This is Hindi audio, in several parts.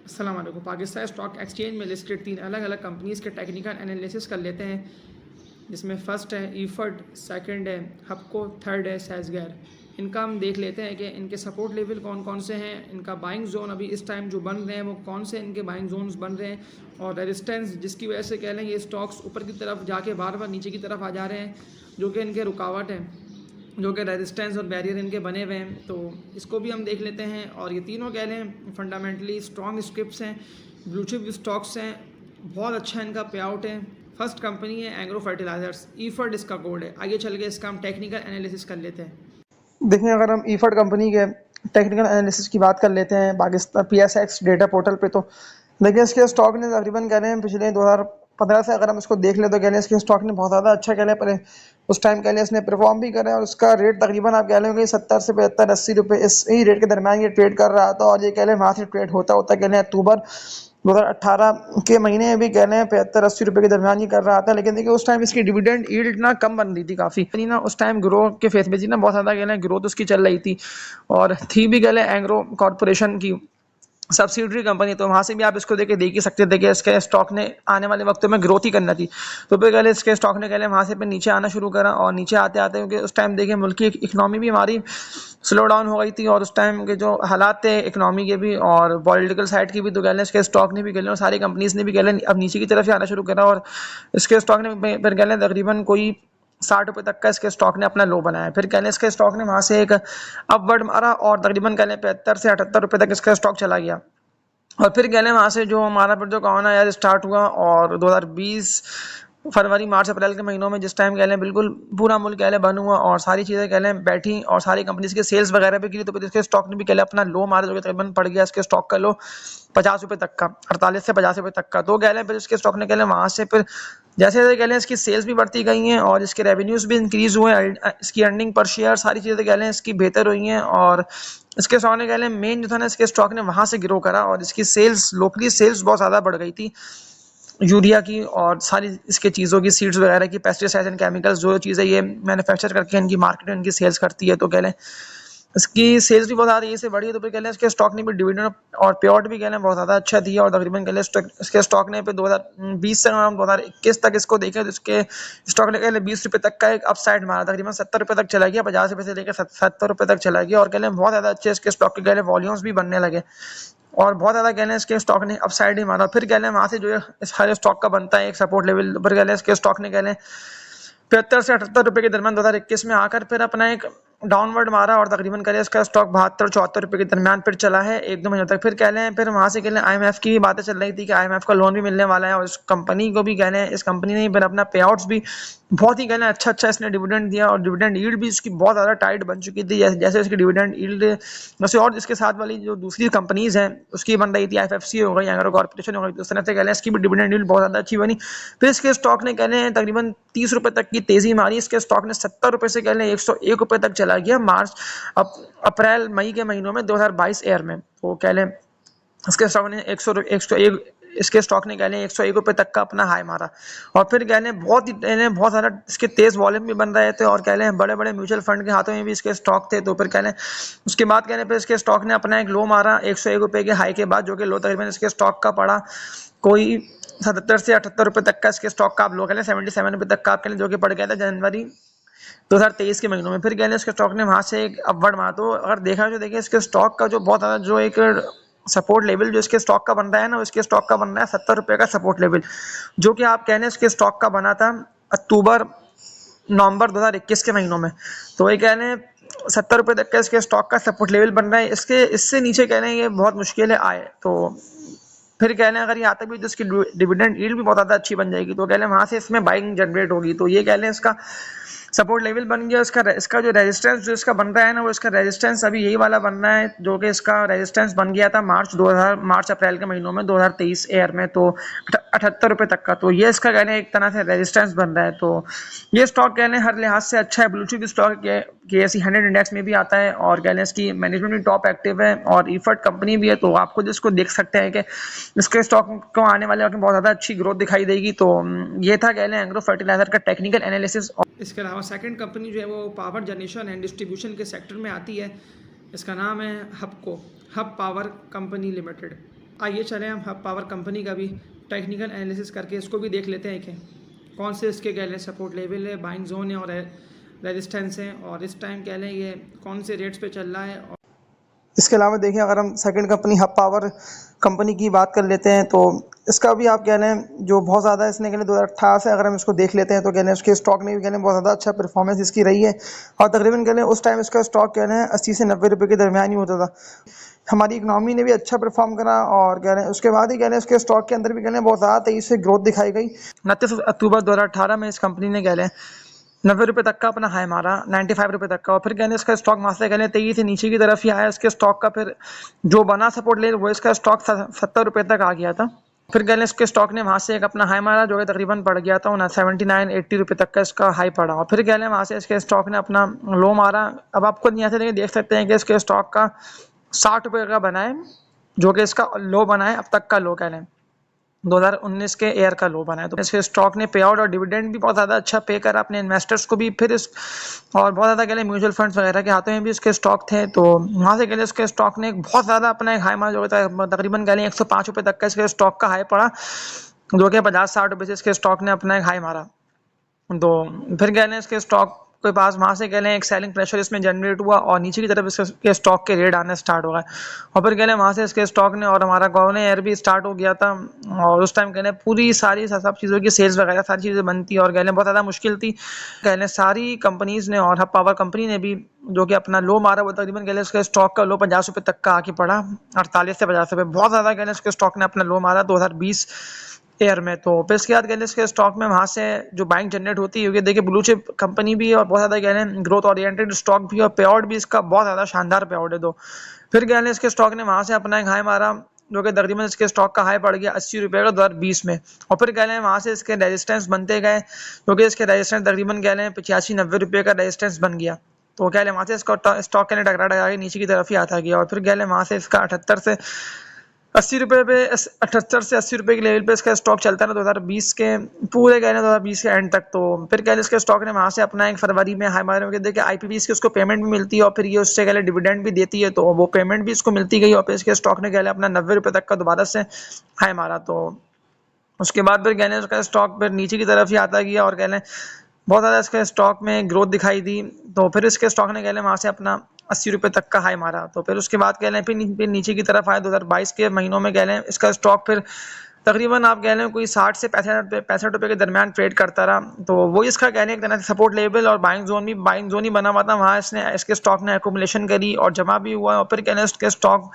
अस्सलाम वालेकुम। पाकिस्तान स्टॉक एक्सचेंज में लिस्टेड 3 अलग अलग कंपनीज़ के टेक्निकल एनालिसिस कर लेते हैं, जिसमें फ़र्स्ट है ईफड, सेकंड है हबको, थर्ड है सेजगैर। इनका हम देख लेते हैं कि इनके सपोर्ट लेवल कौन कौन से हैं, इनका बाइंग जोन अभी इस टाइम जो बन रहे हैं वो कौन से इनके बाइंग जोन्स बन रहे हैं, और रेजिस्टेंस जिसकी वजह से कह लें ये स्टॉक्स ऊपर की तरफ जाके बार बार नीचे की तरफ आ जा रहे हैं, जो कि इनके रुकावट हैं, जो कि रेजिस्टेंस और बैरियर इनके बने हुए हैं। तो इसको भी हम देख लेते हैं। और ये तीनों कह लें फंडामेंटली स्ट्रॉन्ग स्क्रिप्ट्स हैं, ब्लू चिप स्टॉक्स हैं, बहुत अच्छा इनका पे आउट है। फर्स्ट कंपनी है एग्रो फर्टिलाइजर्स, ईफर्ड इसका कोड है। आगे चल के इसका हम टेक्निकल एनालिसिस कर लेते हैं। देखिए, अगर हम ईफड कंपनी के टेक्निकल एनालिसिस की बात कर लेते हैं पाकिस्तान पीएसएक्स डेटा पोर्टल पे, तो देखिए इसके स्टॉक ने तकरीबन कह रहे हैं पिछले 2015 से अगर हम इसको देख ले तो कह लें इसके स्टॉक ने बहुत ज़्यादा अच्छा कह लें पर उस टाइम कह लें इसने परफॉर्म भी करा है, और उसका रेट तकरीबन आप कह लें कि 70 से 75 80 रुपये इस ही रेट के दरमियान ये ट्रेड कर रहा था। और ये कह लें वहाँ से ट्रेड होता होता कह लें अक्टूबर 2018 के महीने में भी कह लें 75-80 रुपये के दरमियान ही कर रहा था। लेकिन देखिए उस टाइम इसकी डिविडेंड यील्ड ना कम बन रही थी काफ़ी, यानी ना उस टाइम ग्रो के फेस में थी ना, बहुत ज़्यादा कह लें ग्रोथ उसकी चल रही थी, और थी भी कह लें एग्रो कॉरपोरेशन की सब्सिडरी कंपनी। तो वहाँ से भी आप इसको देख ही सकते थे कि इसके स्टॉक ने आने वाले वक्त में ग्रोथ ही करना थी। तो फिर कह इसके स्टॉक ने कह लें वहाँ से फिर नीचे आना शुरू करा, और नीचे आते आते क्योंकि उस टाइम देखिए मुल्क की इकनॉमी भी हमारी स्लो डाउन हो गई थी, और उस टाइम के जो हालात थे इकनॉमी के भी और पॉलिटिकल साइड की भी, तो कह लें इसके स्टॉक ने भी कह लें और सारी कंपनीज ने भी कह लें अब नीचे की तरफ से आना शुरू करा, और इसके स्टॉक ने फिर कह लें तकरीबन कोई 60 रुपये तक का इसके स्टॉक ने अपना लो बनाया। फिर कह लें इसके स्टॉक ने वहाँ से एक अपवर्ड मारा, और तकरीबन कह लें 75 से 78 रुपये तक इसका स्टॉक चला गया। और फिर कह लें वहाँ से जो हमारा फिर जो कोरोना यार स्टार्ट हुआ, और 2020 फरवरी मार्च अप्रैल के महीनों में जिस टाइम कह लें बिल्कुल पूरा मुल्क कह लें बंद हुआ और सारी चीज़ें कह लें बैठी, और सारी कंपनीज के सेल्स वगैरह भी गिरी, तो फिर इसके स्टॉक ने भी कह लें अपना लो मारा, जो कि तकरीबन पड़ गया इसके स्टॉक का लो 50 रुपये तक का, 48 से 50 रुपये तक का। तो कह लें फिर इसके स्टॉक ने कह लें वहाँ से फिर जैसे जैसे कह लें इसकी सेल्स भी बढ़ती गई हैं, और इसके रेवेन्यूज़ भी इंक्रीज़ हुए हैं, इसकी अर्निंग पर शेयर सारी चीज़ें कह लें इसकी बेहतर हुई हैं। और इसके स्टॉक ने कह लें मेन जो था ना इसके स्टॉक ने वहाँ से ग्रो करा, और इसकी सेल्स लोकली सेल्स बहुत ज़्यादा बढ़ गई थी यूरिया की, और सारी इसके चीज़ों की सीड्स वगैरह की, पेस्टिसाइड्स एंड केमिकल्स जो चीज़ें ये मैन्युफैक्चर करके इनकी मार्केट में इनकी सेल्स करती है, तो कह लें इसकी सेल्स भी बहुत ज़्यादा ये से बढ़ी है। तो फिर कह लें इसके स्टॉक ने भी डिविडेंड और पे आउट भी कह लें बहुत ज़्यादा अच्छा दिया, और तकरीबन कह लें इसके स्टॉक ने फिर 2020 से 2021 तक इसको देखें तो इसके स्टॉक ने कह लें 20 रुपये तक का एक अपसाइड मारा, तकरीबन 70 रुपये तक चला गया, 50 रुपये से लेकर 70 रुपये तक चला गया। और कह लें बहुत ज़्यादा अच्छे इसके स्टॉक के कह लें वॉल्यूम्स भी बनने लगे, और बहुत ज़्यादा कह लें इसके स्टॉक ने अपसाइड ही मारा। फिर कह लें वहाँ से जो इस हर स्टॉक का बनता है एक सपोर्ट लेवल, पर कह लें इसके स्टॉक ने कह लें 75 से 78 रुपये के दरमियान 2021 में आकर फिर अपना एक डाउनवर्ड मारा, और तकरीबन कह लें इसका स्टॉक 72-74 रुपये के दरमियान फिर चला है 1-2 महीनों तक। फिर कह लें फिर वहाँ से कह लें IMF की बातें चल रही थी कि IMF का लोन भी मिलने वाला है, और इस कंपनी को भी कह लें इस कंपनी ने फिर अपना पे आउट्स भी बहुत ही कह लें अच्छा इसने डिविडेंड दिया, और डिविडेंड यील्ड भी इसकी बहुत ज़्यादा टाइट बन चुकी थी। जैसे इसकी डिविडेंड यील्ड वैसे और इसके साथ वाली जो दूसरी कंपनीज हैं उसकी बन रही थी, IFFC हो गई, एग्रो कॉर्पोरेशन हो गई, तो उस तरह से कह लें इसकी भी डिविडेंड यील्ड बहुत ज़्यादा अच्छी बनी। फिर इसके स्टॉक ने कह लें तकरीबन 30 रुपये तक की तेज़ी मारी, इसके स्टॉक ने 70 रुपये से कह लें 101 रुपये तक चला गया मार्च अप्रैल मई के महीनों में 2022 ईयर में। तो कह लें इसके स्टॉक ने 101 इसके स्टॉक ने कह लें 101 रुपये तक का अपना हाई मारा, और फिर कह लें बहुत सारा इसके तेज़ वॉल्यूम भी बन रहे थे, और कह लें बड़े बड़े म्यूचुअल फंड के हाथों में भी इसके स्टॉक थे। तो फिर कह लें उसके बाद कह लें फिर इसके स्टॉक ने अपना एक लो मारा 101 रुपये के हाई के बाद, जो कि लो तकरीबन इसके स्टॉक का पड़ा कोई 77 से 78 रुपये तक का इसके स्टॉक का आप लो कह लें 77 रुपये तक का आप कह लें, जो कि पड़ गया था जनवरी 2023 के महीनों में। फिर कह लें इसके स्टॉक ने वहाँ से एक अपवर्ड मारा। तो अगर देखा जो देखिए इसके स्टॉक का जो बहुत ज़्यादा जो एक सपोर्ट लेवल जो इसके स्टॉक का बन रहा है ना, इसके स्टॉक का बन रहा है 70 रुपये का सपोर्ट लेवल, जो कि आप कह लें इसके स्टॉक का बना था अक्टूबर नवंबर 2021 के महीनों में। तो ये कह लें 70 रुपये तक का इसके स्टॉक का सपोर्ट लेवल बन रहा है, इसके इससे नीचे कह लें ये बहुत मुश्किल है आए। तो फिर कह लें अगर ये आता भी तो इसकी डिविडेंड यील्ड भी बहुत ज़्यादा अच्छी बन जाएगी, तो कह लें वहाँ से इसमें बाइंग जनरेट होगी। तो ये कह लें इसका सपोर्ट लेवल बन गया। इसका जो रेजिस्टेंस जो इसका बन रहा है ना, वो इसका रेजिस्टेंस अभी यही वाला बन रहा है, जो कि इसका रेजिस्टेंस बन गया था मार्च अप्रैल के महीनों में 2023 ईयर में, तो 78 रुपये तक का। तो ये इसका कह लें एक तरह से रेजिस्टेंस बन रहा है। तो ये स्टॉक कह लें हर लिहाज से अच्छा है, blue chip stock KSE 100 index में भी आता है, और कह लें इसकी मैनेजमेंट भी टॉप एक्टिव है, और ईफर्ट कंपनी भी है। तो आप खुद इसको देख सकते हैं कि इसके स्टॉक को आने वाले वक्त में बहुत ज़्यादा अच्छी ग्रोथ दिखाई देगी। तो ये था कह लें एग्रो फर्टिलाइजर का टेक्निकल एनालिसिस। इसके अलावा सेकंड कंपनी जो है वो पावर जनरेशन एंड डिस्ट्रीब्यूशन के सेक्टर में आती है। इसका नाम है हबको, हब पावर कंपनी लिमिटेड। आइए चलें हम हब पावर कंपनी का भी टेक्निकल एनालिसिस करके इसको भी देख लेते हैं कि कौन से इसके कह लें सपोर्ट लेवल है, बाइंग जोन है और रेजिस्टेंस है, और इस टाइम कह लें ये कौन से रेट्स पे चल रहा है। और इसके अलावा देखें, अगर हम second company hub power company की बात कर लेते हैं तो इसका भी आप कह लें जो बहुत ज़्यादा इसने कह लें 2018 से अगर हम इसको देख लेते हैं तो कह लें उसके स्टॉक ने भी कह लें बहुत ज़्यादा अच्छा परफॉर्मेंस इसकी रही है। और तकरीबन कह लें उस टाइम इसका स्टॉक कह लें 80 से 90 रुपये के दरमियान ही होता था। हमारी इकनॉमी ने भी अच्छा परफॉर्म करा और कह लें उसके बाद ही कह लें उसके स्टॉक के अंदर भी कह लें बहुत ज़्यादा तेज़ी से ग्रोथ दिखाई गई। 29 अक्टूबर 2018 में इस कंपनी ने कह लें 90 रुपये तक का अपना हाई मारा, 95 रुपये तक का, और फिर कहने इसका स्टॉक वहाँ से कहने तेज़ी से नीचे की तरफ ही आया। इसके स्टॉक का फिर जो बना सपोर्ट ले वो इसका स्टॉक 70 रुपये तक आ गया था। फिर कहने इसके स्टॉक ने वहाँ से एक अपना हाई मारा जो कि तकरीबन पड़ गया था 79-80 रुपये तक का इसका हाई पड़ा, और फिर कहने वहाँ से इसके स्टॉक ने अपना लो मारा। अब आप खुद यहाँ से देख सकते हैं कि इसके स्टॉक का 60 रुपये का बना है जो कि इसका लो बना है अब तक का लो, कह लें 2019 के ईयर का लो बना है। तो इसके स्टॉक ने पे आउट और डिविडेंड भी बहुत ज़्यादा अच्छा पे करा अपने इन्वेस्टर्स को भी। फिर इस और बहुत ज़्यादा कह लें म्यूचुअल फंड्स वगैरह के हाथों में भी इसके स्टॉक थे, तो वहाँ से कह लें इसके स्टॉक ने एक बहुत ज़्यादा अपना एक हाई मार जो था तकरीबन कह लें 105 रुपये तक का इसके स्टॉक का हाई पड़ा, जो कि 50-60 रुपये से इसके स्टॉक ने अपना एक हाई मारा। तो फिर कह लें इसके स्टॉक के पास वहाँ से कह लें एक सेलिंग प्रेशर इसमें जनरेट हुआ और नीचे की तरफ इसके स्टॉक के रेट आने स्टार्ट हो गए, और फिर कह लें वहाँ से इसके स्टॉक ने और हमारा गोवन एयर भी स्टार्ट हो गया था। और उस टाइम कह लें पूरी सारी सब चीज़ों की सेल्स वगैरह सारी चीज़ें बनती और कह लें बहुत ज़्यादा मुश्किल थी। कह लें सारी कंपनीज़ ने और हब पावर कंपनी ने भी जो कि अपना लो मारा वो तकरीबन कह लें उसके स्टॉक का लो 50 रुपये तक का आके पड़ा, 48 से 50 रुपये, बहुत ज़्यादा कह लें उसके स्टॉक ने अपना लो मारा 2020 ईयर में। तो फिर इसके बाद कह लें इसके स्टॉक में वहाँ से जो बाइंग जनरेट होती है, क्योंकि देखिए ब्लू चिप कंपनी भी है और बहुत ज़्यादा कह लें ग्रोथ ओरिएंटेड स्टॉक भी, और पे आउट भी इसका बहुत ज़्यादा शानदार पे आउट है। तो फिर कह लें इसके स्टॉक ने वहाँ से अपना एक हाई मारा जो कि तकरीबन इसके स्टॉक का हाई पड़ गया 80 रुपये का 2020 में, और फिर कह लें वहाँ से इसके रेजिस्टेंस बनते गए, क्योंकि इसके रेजिस्टेंस तकरीबन कह लें 85-90 रुपये का रेजिस्टेंस बन गया। तो कह लें वहाँ से इसका स्टॉक के लिए टकरा के नीचे की तरफ ही आता गया, और फिर कह लें वहाँ से इसका 78 से 80 रुपये पे 78 से 80 रुपये के लेवल पे इसका स्टॉक चलता है 2020 के पूरे कह लें 2020 के एंड तक। तो फिर कह लें इसके स्टॉक ने वहाँ से अपना एक फरवरी में हाई मारे, देखिए IPPs की उसको पेमेंट भी मिलती है और फिर ये उससे कह लें डिविडेंड भी देती है, तो वो पेमेंट भी इसको मिलती गई, और फिर इसके स्टॉक ने कह लें अपना 90 रुपये तक का दोबारा से हाई मारा। तो उसके बाद फिर कह लें उसका स्टॉक फिर नीचे की तरफ ही आता गया और कह लें बहुत ज़्यादा इसके स्टॉक में ग्रोथ दिखाई दी। तो फिर इसके स्टॉक ने कह लें वहाँ से अपना 80 रुपये तक का हाई मारा। तो फिर उसके बाद कह लें फिर नीचे की तरफ आए 2022 के महीनों में कह लें इसका स्टॉक फिर तकरीबन आप कह लें कोई 60 से 65 रुपये के दरमियान ट्रेड करता रहा। तो वो इसका कह लें एक तरह से सपोर्ट लेवल और बाइंग जोन ही बना हुआ था, वहाँ इसके स्टॉक ने एकोमुलेशन करी और जमा भी हुआ, और फिर कह लें इसके स्टॉक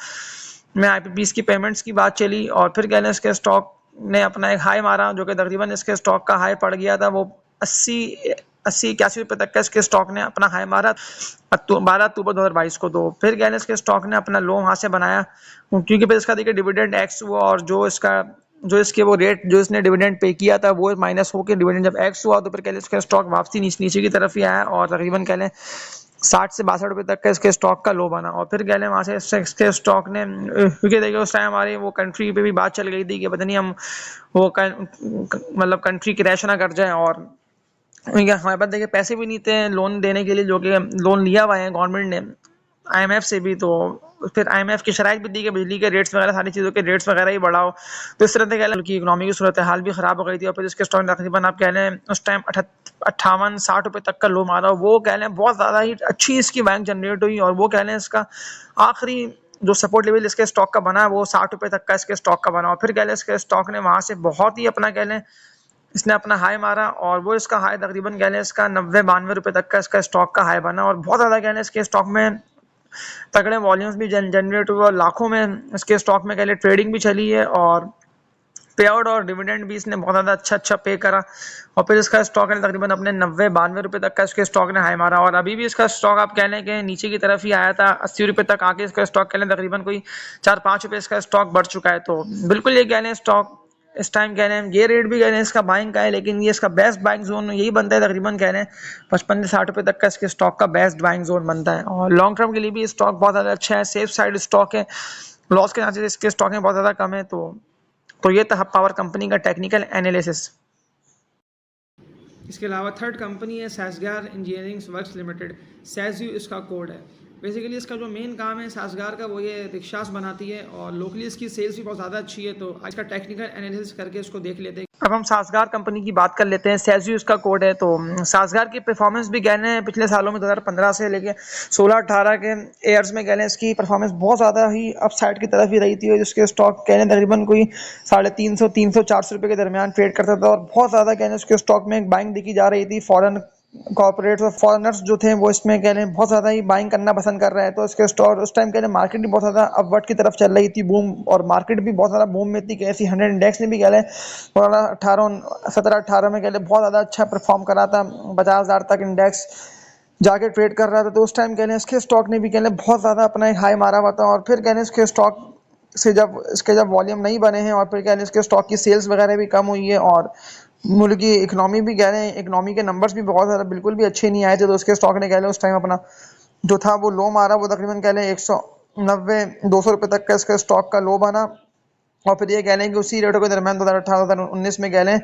में IPPs की पेमेंट्स की बात चली, और फिर कह लें इसके स्टॉक ने अपना एक हाई मारा जो कि तकरीबन इसके स्टॉक का हाई पड़ गया था वो 80-81 रुपये तक का इसके स्टॉक ने अपना हाई मारा 12 अक्टूबर 2022 को। तो फिर कह लें इसके स्टॉक ने अपना लो वहाँ से बनाया, क्योंकि फिर इसका देखिए डिविडेंड एक्स हुआ और जो इसके वो रेट जो इसने डिविडेंड पे किया था वो माइनस होकर डिविडेंड जब एक्स हुआ तो फिर कह लें इसका स्टॉक वापसी नीचे की तरफ ही आया और तकरीबन कह लें 60 से 62 रुपये तक का इसके स्टॉक का लो बना। और फिर कह लें वहाँ से इसके स्टॉक ने, क्योंकि देखिए उस टाइम हमारी वो कंट्री पे भी बात चल गई थी कि पता नहीं हम वो मतलब कंट्री क्रैश ना कर जाए, और हमारे पास देखिए पैसे भी नहीं थे लोन देने के लिए, जो कि लोन लिया हुआ है गवर्नमेंट ने IMF से भी। तो फिर IMF की शराइत भी दी कि बिजली के रेट्स वगैरह सारी चीज़ों के रेट्स वगैरह ही बढ़ाओ, तो इस तरह से कह लें कि इकोनॉमी की सूरत हाल भी ख़राब हो गई थी। और फिर इसके स्टॉक तकरीबन आप कह लें उस टाइम 58-60 रुपये तक का लो मारा, वो कह लें बहुत ज़्यादा ही अच्छी इसकी बैंक जनरेट हुई, और वो कह लें इसका आखिरी जो सपोर्ट लेवल इसके स्टॉक का बना वो 60 रुपये तक का इसके स्टॉक का बना, और फिर कह लें इसके स्टॉक ने वहाँ से बहुत ही अपना कह लें इसने अपना हाई मारा, और वो इसका हाई तकरीबन कह लें इसका 90-92 रुपये तक का इसका स्टॉक का हाई बना, और बहुत ज़्यादा कह लें इसके स्टॉक में तगड़े वॉल्यूम्स भी जनरेट हुए और लाखों में इसके स्टॉक में कह लें ट्रेडिंग भी चली है, और पे आउट और डिविडेंड भी इसने बहुत ज़्यादा अच्छा पे करा। और फिर इसका स्टॉक है तकरीबन अपने 90-92 रुपये तक का इसके स्टॉक ने हाई मारा, और अभी भी इसका स्टॉक आप कह लें कि नीचे की तरफ ही आया था 80 रुपये तक आके इसका स्टॉक कह लें तकरीबन कोई 4-5 रुपये इसका स्टॉक बढ़ चुका है। तो बिल्कुल ये कह लें स्टॉक इस टाइम कह लें ये रेट भी कह लें इसका बाइंग का है, लेकिन ये इसका बेस्ट बाइंग जोन यही बनता है तकरीबन कह लें 55 से 60 रुपये तक का इसके स्टॉक का बेस्ट बाइंग जोन बनता है, और लॉन्ग टर्म के लिए भी स्टॉक बहुत ज़्यादा अच्छा है, सेफ साइड स्टॉक है, लॉस के चांसेस इसके स्टॉक में बहुत ज़्यादा कम है। तो ये था हब पावर कंपनी का टेक्निकल एनालिसिस। इसके अलावा थर्ड कंपनी है सैसगार इंजीनियरिंग वर्क्स लिमिटेड, सैजयू इसका कोड है। बेसिकली इसका जो मेन काम है साजगार का वो ये रिक्शास बनाती है और लोकली इसकी सेल्स भी बहुत ज़्यादा अच्छी है। तो आज का टेक्निकल एनालिसिस करके इसको देख लेते हैं। अब हम साजगार कंपनी की बात कर लेते हैं। सेज़ी उसका कोड है। तो साजगार की परफॉर्मेंस भी कहने हैं पिछले सालों में 2015 से लेके 16-18 के ईयर्स में कहने इसकी परफॉर्मेंस बहुत ज़्यादा ही अपसाइड की तरफ ही रही थी, और जिसके स्टॉक कहने तकरीबन कोई 350, 300, 400 रुपये के दरमियान ट्रेड करता था, और बहुत ज़्यादा कहने उसके स्टॉक में बाइंग देखी जा रही थी। फॉरेन कॉर्पोरेट्स और फॉरेनर्स जो थे वो इसमें कह लें बहुत ज़्यादा ही बाइंग करना पसंद कर रहे हैं। तो इसके स्टॉक उस टाइम कह लें मार्केट भी बहुत ज़्यादा अपवर्ड की तरफ चल रही थी, बूम, और मार्केट भी बहुत ज़्यादा बूम में थी। कैसी 100 इंडेक्स ने भी कह लें 17-18 में कह लें बहुत ज़्यादा अच्छा परफॉर्म करा था, 50,000 तक इंडेक्स जाके ट्रेड कर रहा था। तो उस टाइम कह लें इसके स्टॉक ने भी कह लें बहुत ज़्यादा अपना एक हाई मारा हुआ था, और फिर कह लें इसके स्टॉक से जब वॉल्यूम नहीं बने हैं, और फिर कह लें इसके स्टॉक की सेल्स वगैरह भी कम हुई है, और मुल्क की इकनॉमी भी कह रहे हैं, इकनॉमी के नंबर्स भी बहुत ज़्यादा बिल्कुल भी अच्छे नहीं आए थे। तो उसके स्टॉक ने कह लें उस टाइम अपना जो था वो लो मारा, वो तकरीबन कह लें 190-200 रुपये तक का इसका स्टॉक का लो बना। और फिर ये कह लें कि उसी रेटों के दरमियान 2018-2019 में कह लें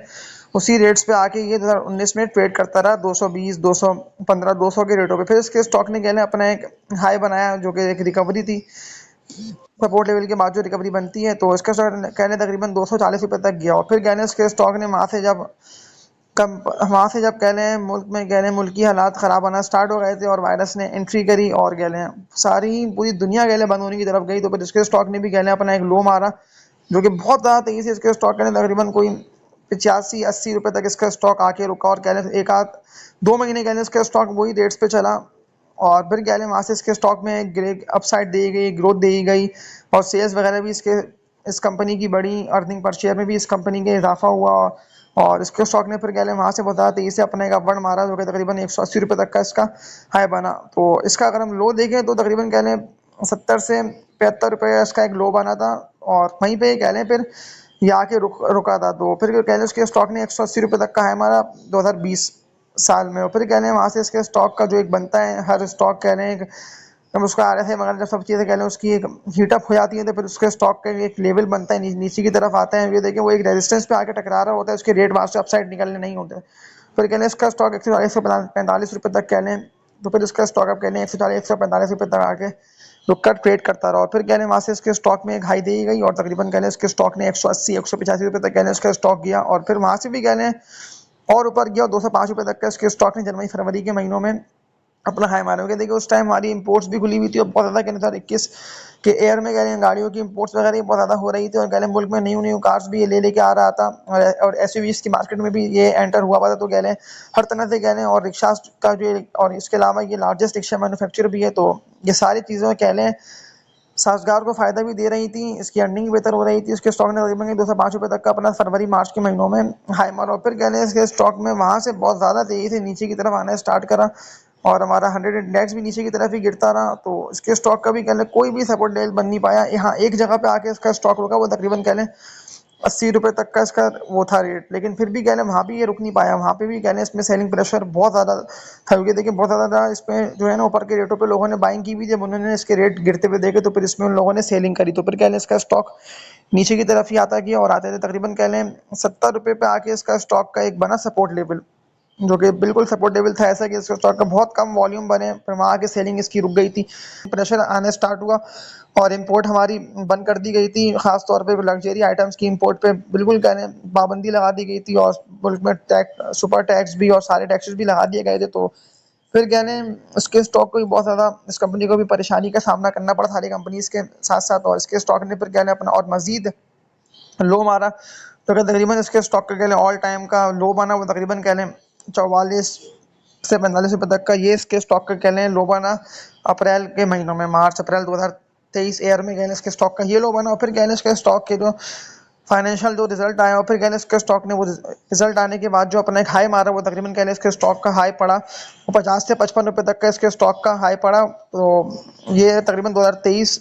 उसी रेट्स पे आके ये 2019 में ट्रेड करता रहा 220, 215, 200 के रेटों पे। फिर इसके स्टॉक ने कह लें अपना एक हाई बनाया, जो कि एक रिकवरी थी, सपोर्ट लेवल के बाद जो रिकवरी बनती है। तो इसका स्टॉक कहने तकरीबन 240 रुपये तक गया, और फिर कहने इसके स्टॉक ने वहाँ से जब कह लें मुल्क में कह लें मुल्की हालात ख़राब आना स्टार्ट हो गए थे, और वायरस ने एंट्री करी, और कह लें सारी पूरी दुनिया कह लें बंद होने की तरफ गई। तो फिर इसके स्टॉक ने भी कह लें अपना एक लो मारा, जो कि बहुत ज़्यादा तेज़ी से इसके स्टॉक कह लें तकरीबन कोई 85-80 रुपये तक इसका स्टॉक आके रुका, और कह लें एक आध 2 महीने कह लें इसका स्टॉक वही रेट्स पे चला। और फिर कह लें वहाँ से इसके स्टॉक में अपसाइड दी गई, ग्रोथ दी गई, और सेल्स वगैरह भी इस कंपनी की बड़ी, अर्निंग पर शेयर में भी इस कंपनी के इजाफा हुआ, और इसके स्टॉक ने फिर कह लें वहाँ से बता तेज़ी से अपने एक अपवर्ड मारा, जो कि तकरीबन 180 रुपये तक का इसका हाई बना। तो इसका अगर हम लो देखें तो तकरीबन कह लें 70 से 75 रुपये इसका एक लो बना था, और वहीं पे कह लें फिर ये आके रुका था। तो फिर कह लें उसके स्टॉक ने 180 रुपये तक का हाई मारा 2020 साल में, और फिर कह लें वहाँ से इसके स्टॉक का जो एक बनता है, हर स्टॉक कह लें जब उसका RSI वगैरह जब सब चीज़ें कह लें उसकी एक हीटअप हो जाती है, तो फिर उसके स्टॉक का एक लेवल बनता है, नीचे की तरफ आता है। ये देखें वो एक रेजिस्टेंस पे आके टकरा रहा होता है, उसके रेट वहाँ से अपसाइड निकलने नहीं होते। फिर कह लें इसका स्टॉक 140 से 45 रुपये तक कह लें, तो फिर इसका स्टॉक अब कह लें 140-145 रुपये तक आके रुक कर ट्रेड करता रहा, और फिर कह लें वहाँ से इसके स्टॉक में एक हाई दी गई, और तकरीबन कह लें इसके स्टॉक ने 180-185 रुपये तक कह लें इसका स्टॉक गया, और फिर वहाँ से भी कह लें और ऊपर गया, 205 रुपये तक का इसके स्टॉक ने जनवरी-फरवरी के महीनों में अपना हाई मारा। क्योंकि देखिए उस टाइम हमारी इंपोर्ट्स भी खुली हुई थी, और बहुत ज़्यादा कहने 2021 के एयर में कह लें गाड़ियों की इंपोर्ट्स वगैरह बहुत ज़्यादा हो रही थी, और कह लें मुल्क में न्यू कार्स भी ये लेके आ रहा था, और SUVs की मार्केट में भी ये एंटर हुआ था। तो कह लें हर तरह से कह लें, और रिक्शा का जो, और इसके अलावा ये लार्जेस्ट रिक्शा मैन्युफैक्चर भी है। तो ये सारी चीज़ें कह लें साजगार को फ़ायदा भी दे रही थी, इसकी अर्निंग बेहतर हो रही थी। इसके स्टॉक ने तकरीबन 205 रुपये तक का अपना फरवरी-मार्च के महीनों में हाई मारा, और फिर कह लें इसके स्टॉक में वहाँ से बहुत ज़्यादा तेज़ी से नीचे की तरफ आना स्टार्ट करा, और हमारा 100 इंडेक्स भी नीचे की तरफ ही गिरता रहा। तो इसके स्टॉक का भी कह लें कोई भी सपोर्ट लेवल बन नहीं पाया। यहाँ एक जगह पे आके इसका स्टॉक रुका, वो तकरीबन कह लें 80 रुपये तक का इसका वो था रेट, लेकिन फिर भी कह लें वहाँ भी ये रुक नहीं पाया। वहाँ पे भी कह लें इसमें सेलिंग प्रेशर बहुत ज़्यादा था, क्योंकि देखिए बहुत ज़्यादा इसमें जो है ना ऊपर के रेटों पे लोगों ने बाइंग की भी, जब उन्होंने इसके रेट गिरते हुए देखे तो फिर इसमें उन लोगों ने सेलिंग करी। तो फिर कह लें इसका स्टॉक नीचे की तरफ ही आता गया, और आते थे तकरीबन कह लें 70 रुपये पे आके इसका स्टॉक का एक बना सपोर्ट लेवल, जो कि बिल्कुल सपोर्ट लेवल था, ऐसा कि इसका स्टॉक का बहुत कम वॉल्यूम बने, फिर वहाँ आके सेलिंग इसकी रुक गई थी, प्रेशर आने स्टार्ट हुआ, और इंपोर्ट हमारी बंद कर दी गई थी। ख़ास तौर पे लग्जरी आइटम्स की इंपोर्ट पे बिल्कुल कहने पाबंदी लगा दी गई थी, और मुल्क में सुपर टैक्स भी और सारे टैक्सेस भी लगा दिए गए थे। तो फिर कहने इसके स्टॉक को भी बहुत ज़्यादा, इस कंपनी को भी परेशानी का सामना करना पड़ा सारी कंपनीज़ के साथ साथ, और इसके स्टॉक ने फिर कहने अपना और मज़ीद लो मारा। तो क्या तकरीबन इसके स्टॉक का कह लें ऑल टाइम का लो बना, वो तकरीबन कह लें 44 से 45 रुपये तक का, ये इसके स्टॉक का कह लें लो बना अप्रैल के महीनों में, मार्च अप्रैल 2023 ईयर में कह लें इसके स्टॉक का ये लो बना। और फिर कह लें इसके स्टॉक के जो फाइनेंशियल जो रिजल्ट आया, और फिर कह लें इसके स्टॉक ने वो रिजल्ट आने के बाद जो अपना एक हाई मारा, वो तकरीबन कह लें इसके स्टॉक का हाई पड़ा वो 50 से 55 रुपये तक का इसके स्टॉक का हाई पड़ा। तो ये तकरीबन 2023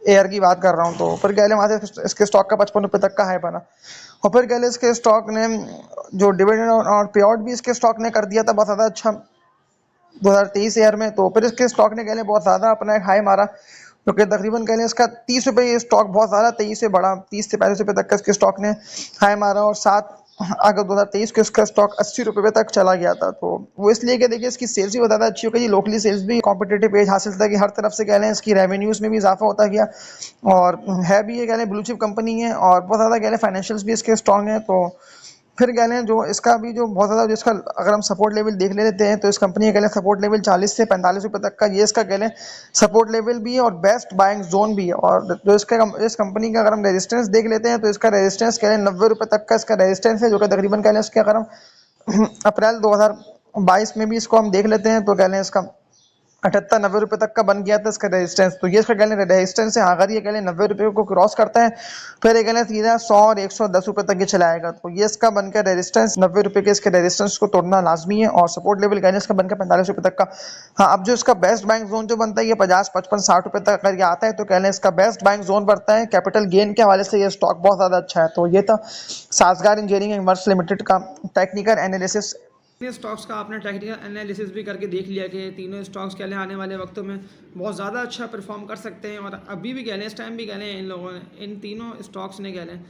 एयर की बात कर रहा हूँ। तो फिर कह लें वहाँ से इसके स्टॉक का 55 रुपये तक का हाई बना, और फिर कह लें इसके स्टॉक ने जो डिविडेंड और पे आउट भी इसके स्टॉक ने कर दिया था बहुत ज़्यादा अच्छा 2023 ईयर में। तो फिर इसके स्टॉक ने कह लें बहुत ज़्यादा अपना एक हाई मारा, क्योंकि तकरीबन कह लें इसका 30 रुपये ये स्टॉक बहुत ज़्यादा तेज़ी से बढ़ा, 30 से 35 रुपये तक का इसके स्टॉक ने हाई मारा, और 7 अगस्त 2023 को इसका स्टॉक 80 रुपये तक चला गया था। तो वो इसलिए कि देखिए इसकी सेल्स भी बहुत ज़्यादा अच्छी हो गई, लोकली सेल्स भी कॉम्पिटिटिव एज हासिल था कि हर तरफ से कह लें इसकी रेवेन्यूज़ में भी इजाफा होता गया, और है भी ये कह लें ब्लू चिप कंपनी है, और बहुत ज़्यादा कह लें फाइनेंशियल्स भी इसके स्ट्रॉन्ग हैं। तो फिर कह लें जो इसका भी जो बहुत ज़्यादा जो इसका अगर हम सपोर्ट लेवल देख लेते हैं तो इस कंपनी का कह लें सपोर्ट लेवल 40 से 45 रुपये तक का ये इसका कह लें सपोर्ट लेवल भी है, और बेस्ट बाइंग जोन भी है। और जो इसका इस कंपनी का अगर हम रेजिस्टेंस देख लेते हैं तो इसका रेजिस्टेंस कह लें 90 रुपये तक का इसका रेजिस्टेंस है, जो कि तकरीबन कह लें इसके अगर हम अप्रैल 2022 में भी इसको हम देख लेते हैं तो कह लें इसका 78-90 रुपये तक का बन गया था इसका रेजिस्टेंस। तो ये इसका कह लें रेजिस्टेंस है, अगर ये कह लें 90 रुपये को क्रॉस करता है फिर ये कह लें सीधा 100 और 110 रुपये तक ये चलाएगा। तो ये इसका बनकर रेजिस्टेंस 90 रुपये के इसके रेजिस्टेंस को तोड़ना लाजमी है, और सपोर्ट लेवल कह लें इसका बनकर 45 रुपये तक का। हाँ, अब जो इसका बेस्ट बाइंग जोन जो बनता है ये 50, 55, 60 रुपये तक अगर ये आता है तो कह लें इसका बेस्ट बाइंग जोन बनता है। कैपिटल गेन के हवाले से ये स्टॉक बहुत ज़्यादा अच्छा है। तो ये था साजगार इंजीनियरिंग एंड वर्क्स लिमिटेड का टेक्निकल एनालिसिस। तीनों स्टॉक्स का आपने टेक्निकल एनालिसिस भी करके देख लिया कि तीनों स्टॉक्स कह लें आने वाले वक्तों में बहुत ज़्यादा अच्छा परफॉर्म कर सकते हैं, और अभी भी कह लें इस टाइम भी कह लें इन लोगों ने इन तीनों स्टॉक्स ने कह लें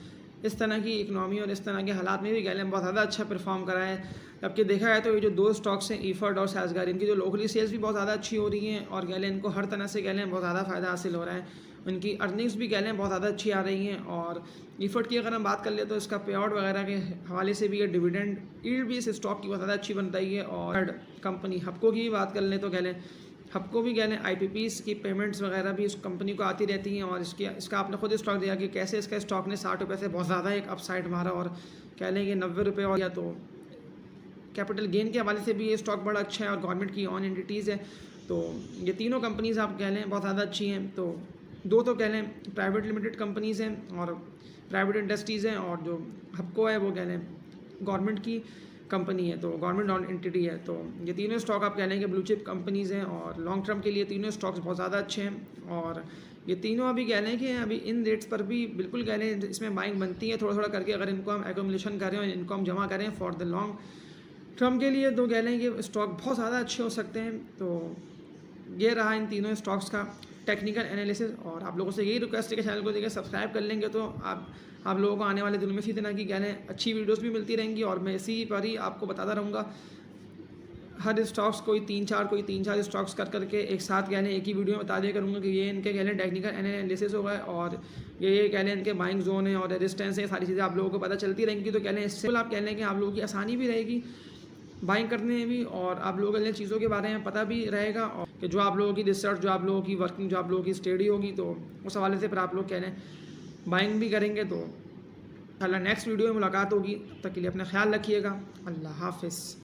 इस तरह की इकनॉमी और इस तरह के हालात में भी कह लें बहुत ज़्यादा अच्छा परफॉर्म करा है। जबकि देखा जाए तो ये जो दो स्टॉक्स हैं ईफर्ड और साजगार, इनकी जो लोकली सेल्स भी बहुत ज़्यादा अच्छी हो रही हैं, और कह लें इनको हर तरह से कह लें बहुत ज़्यादा फ़ायदा हासिल हो रहा है, उनकी अर्निंग्स भी कह लें बहुत ज़्यादा अच्छी आ रही हैं। और ईफर्ड की अगर हम बात कर ले तो इसका पे आउट वगैरह के हवाले से भी ये डिविडेंड ईल्ड भी इस स्टॉक की बहुत ज़्यादा अच्छी बन रही है। और कंपनी हपको की बात कर लें तो कह लें हपको भी कह लें IPPs की पेमेंट्स वगैरह भी इस कंपनी को आती रहती हैं, और इसका आपने खुद स्टॉक दिया कि कैसे इसका स्टॉक ने 60 रुपये से बहुत ज़्यादा एक अपसाइड मारा, और कह लें कि 90 रुपये और या तो कैपिटल गेन के हवाले से भी ये स्टॉक बड़ा अच्छा है, और गवर्नमेंट की ऑन एंटिटीज़ है। तो ये तीनों कंपनीज़ आप कह लें बहुत ज़्यादा अच्छी हैं। तो दो तो कह लें प्राइवेट लिमिटेड कंपनीज़ हैं और प्राइवेट इंडस्ट्रीज़ हैं, और जो हपको है वो कह लें गवर्नमेंट की कंपनी है, तो गवर्नमेंट ऑन एंटिटी है। तो ये तीनों स्टॉक आप कह लें कि ब्लू चिप कंपनीज़ हैं, और लॉन्ग टर्म के लिए तीनों स्टॉक्स बहुत ज़्यादा अच्छे हैं। और ये तीनों अभी कह लें कि अभी इन रेट्स पर भी बिल्कुल कह लें इसमें बाइंग बनती है थोड़ा थोड़ा करके, अगर इनको हम एकोमुलेशन करें और इनको हम जमा करें फॉर द लॉन्ग टर्म के लिए, तो कह लें कि स्टॉक बहुत ज़्यादा अच्छे हो सकते हैं। तो ये रहा इन तीनों स्टॉक्स का टेक्निकल एनालिसिस, और आप लोगों से यही रिक्वेस्ट है कि चैनल को देखिए सब्सक्राइब कर लेंगे तो आप लोगों को आने वाले दिनों में इसी तरह की कह लें अच्छी वीडियोस भी मिलती रहेंगी, और मैं इसी पर ही आपको बताता रहूँगा हर स्टॉक्स कोई तीन चार स्टॉक्स कर करके एक साथ कह लें एक ही वीडियो में बता दिया करूँगा कि ये इनके कह लें टेक्निकल एनालिसिस होगा, और ये कह लें इनके बाइंग जोन है और रेजिस्टेंस है, सारी चीज़ें आप लोगों को पता चलती रहेंगी। तो कह लें इससे आप कह लें कि आप लोगों की आसानी भी रहेगी बाइंग करने में भी, और आप लोगों को चीज़ों के बारे में पता भी रहेगा, और कि जो आप लोगों की रिसर्च, जो आप लोगों की वर्किंग, जो आप लोगों की स्टडी होगी, तो उस हवाले से फिर आप लोग कह लें बाइंग भी करेंगे। तो इंशाल्लाह नेक्स्ट वीडियो में मुलाकात होगी, तब तक के लिए अपना ख्याल रखिएगा। अल्लाह हाफ़िज़।